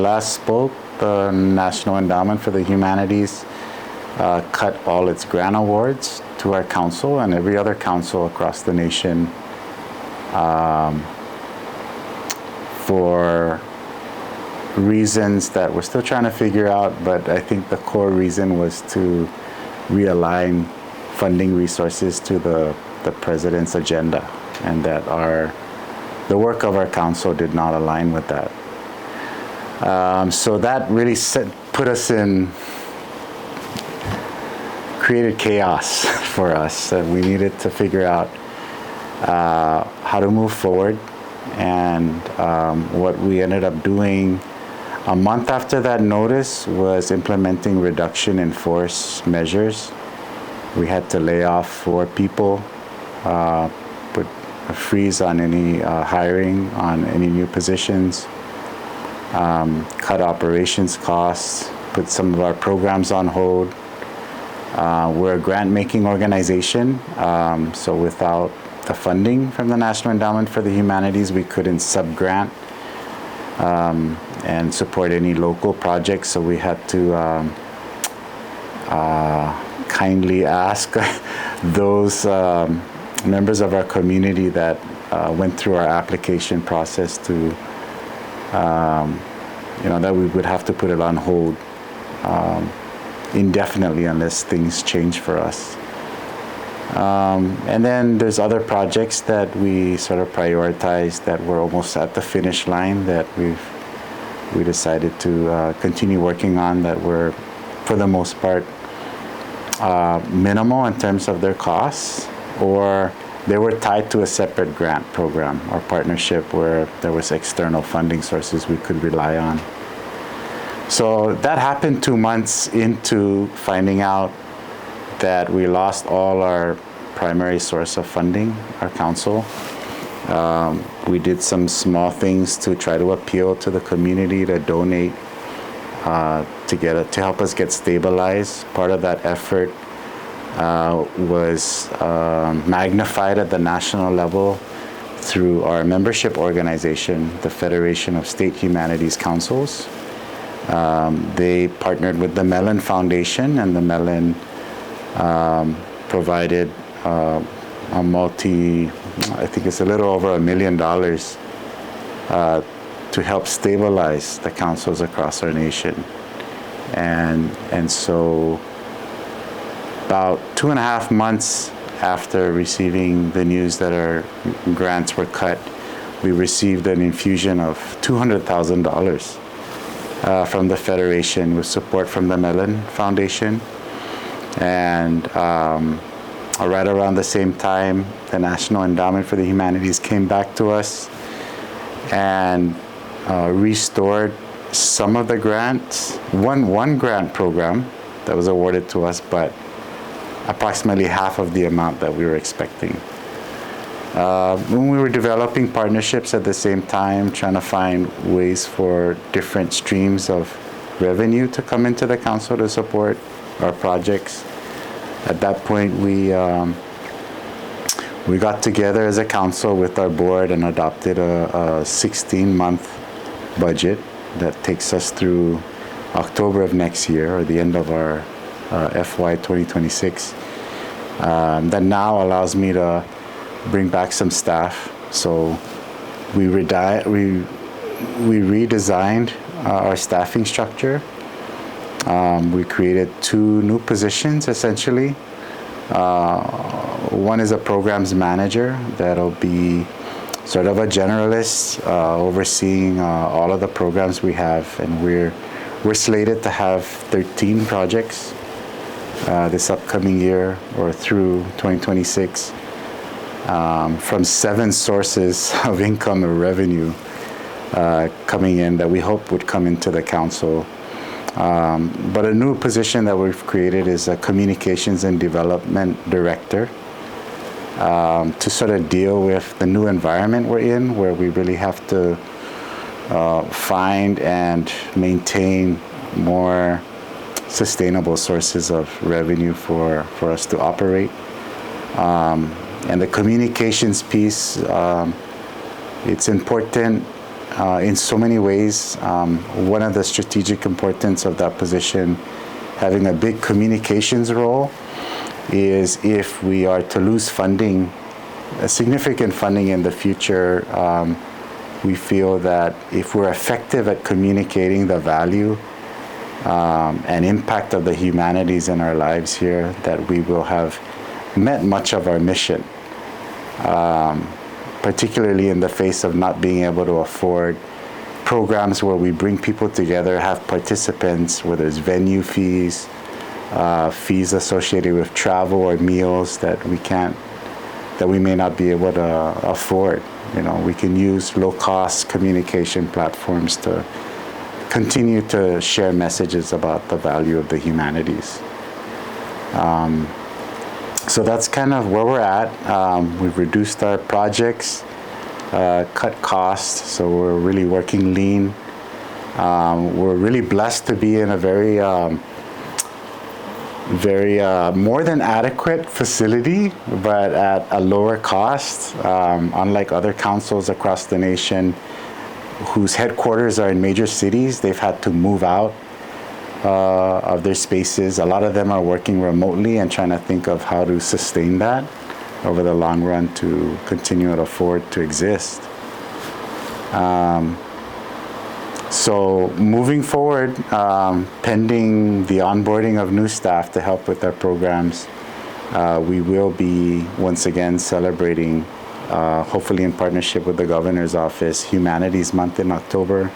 last spoke, the National Endowment for the Humanities cut all its grant awards to our council and every other council across the nation for reasons that we're still trying to figure out, but I think the core reason was to realign funding resources to the president's agenda, and that the work of our council did not align with that. So that really created chaos for us. We needed to figure out how to move forward, and what we ended up doing a month after that notice was implementing reduction in force measures. We had to lay off 4 people, put a freeze on any hiring on any new positions, cut operations costs, put some of our programs on hold. We're a grant-making organization, so without the funding from the National Endowment for the Humanities, we couldn't sub-grant and support any local projects, so we had to kindly ask those members of our community that went through our application process to, that we would have to put it on hold indefinitely unless things change for us. And then there's other projects that we sort of prioritized that were almost at the finish line that we decided to continue working on, that were, for the most part, minimal in terms of their costs, or they were tied to a separate grant program or partnership where there was external funding sources we could rely on. So that happened 2 months into finding out that we lost all our primary source of funding, our council. We did some small things to try to appeal to the community to donate to help us get stabilized. Part of that effort was magnified at the national level through our membership organization, the Federation of State Humanities Councils. They partnered with the Mellon Foundation, and the Mellon provided I think it's a little over $1 million to help stabilize the councils across our nation. And so about 2.5 months after receiving the news that our grants were cut, we received an infusion of $200,000 from the Federation with support from the Mellon Foundation. And right around the same time, the National Endowment for the Humanities came back to us and restored some of the grants. One grant program that was awarded to us, but approximately half of the amount that we were expecting. When we were developing partnerships at the same time, trying to find ways for different streams of revenue to come into the council to support our projects. At that point, we got together as a council with our board and adopted a 16-month budget that takes us through October of next year, or the end of our FY 2026. That now allows me to bring back some staff. So we redesigned our staffing structure. We created 2 new positions, essentially. One is a programs manager that'll be sort of a generalist, overseeing all of the programs we have, and we're slated to have 13 projects this upcoming year or through 2026, from 7 sources of income or revenue coming in that we hope would come into the council. But a new position that we've created is a communications and development director, to sort of deal with the new environment we're in, where we really have to find and maintain more sustainable sources of revenue for us to operate. And the communications piece, it's important in so many ways. One of the strategic importance of that position, having a big communications role, is if we are to lose funding, significant funding in the future, we feel that if we're effective at communicating the value and impact of the humanities in our lives here, that we will have met much of our mission, particularly in the face of not being able to afford programs where we bring people together, have participants, whether it's venue fees, fees associated with travel or meals that we may not be able to afford. You know, we can use low-cost communication platforms to continue to share messages about the value of the humanities. So that's kind of where we're at. We've reduced our projects, cut costs, so we're really working lean. We're really blessed to be in a very more than adequate facility, but at a lower cost. Unlike other councils across the nation whose headquarters are in major cities, they've had to move out of their spaces. A lot of them are working remotely and trying to think of how to sustain that over the long run to continue to afford to exist. So moving forward, pending the onboarding of new staff to help with our programs, we will be once again celebrating, hopefully in partnership with the Governor's Office, Humanities Month in October,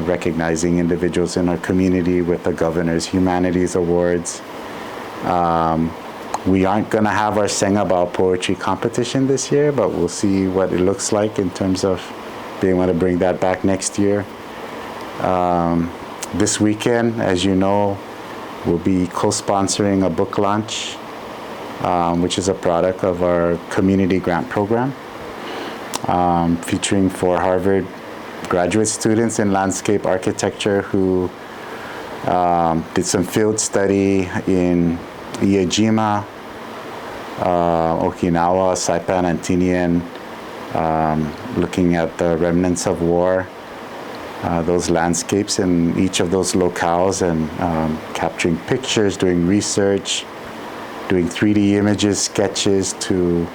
recognizing individuals in our community with the Governor's Humanities Awards. We aren't going to have our Sengabao poetry competition this year, but we'll see what it looks like in terms of being able to bring that back next year. This weekend, as you know, we'll be co-sponsoring a book launch, which is a product of our community grant program, featuring 4 Harvard graduate students in landscape architecture who did some field study in Iajima, Okinawa, Saipan, and Tinian, looking at the remnants of war, those landscapes in each of those locales, and capturing pictures, doing research, doing 3D images, sketches to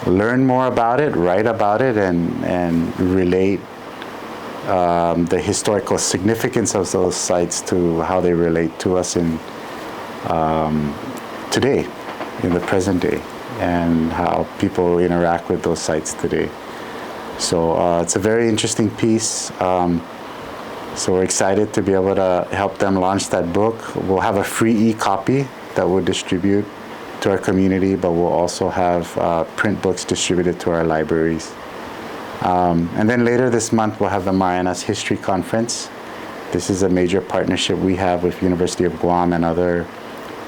learn more about it, write about it, and relate the historical significance of those sites to how they relate to us in today, in the present day, and how people interact with those sites today. So it's a very interesting piece. So we're excited to be able to help them launch that book. We'll have a free e-copy that we'll distribute to our community, but we'll also have print books distributed to our libraries. And then later this month, we'll have the Marianas History Conference. This is a major partnership we have with University of Guam and other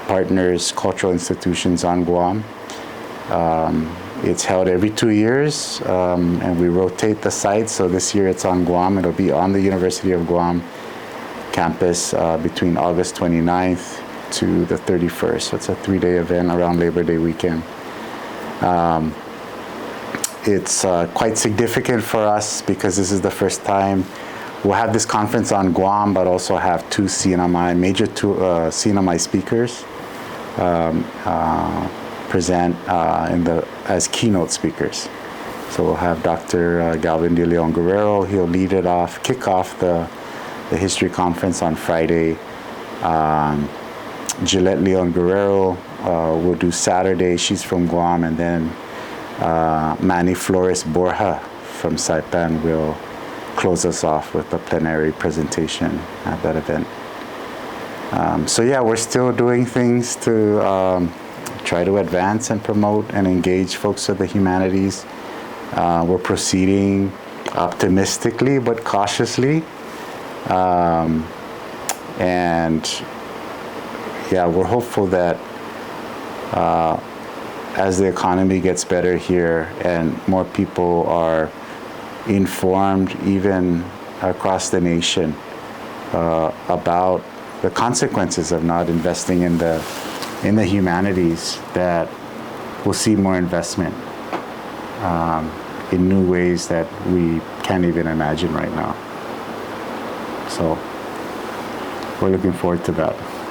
partners, cultural institutions on Guam. It's held every 2 years, and we rotate the sites. So this year it's on Guam. It'll be on the University of Guam campus between August 29th to the 31st. So it's a 3-day event around Labor Day weekend. It's quite significant for us because this is the first time we'll have this conference on Guam, but also have 2 major CNMI speakers present as keynote speakers. So we'll have Dr. Galvin De Leon Guerrero. He'll kick off the history conference on Friday. Gillette Leon Guerrero will do Saturday. She's from Guam. And then Manny Flores Borja from Saipan will close us off with a plenary presentation at that event. So yeah, we're still doing things to try to advance and promote and engage folks of the humanities. We're proceeding optimistically but cautiously. And yeah, we're hopeful that as the economy gets better here and more people are informed, even across the nation, about the consequences of not investing in the humanities, that we'll see more investment in new ways that we can't even imagine right now. So we're looking forward to that.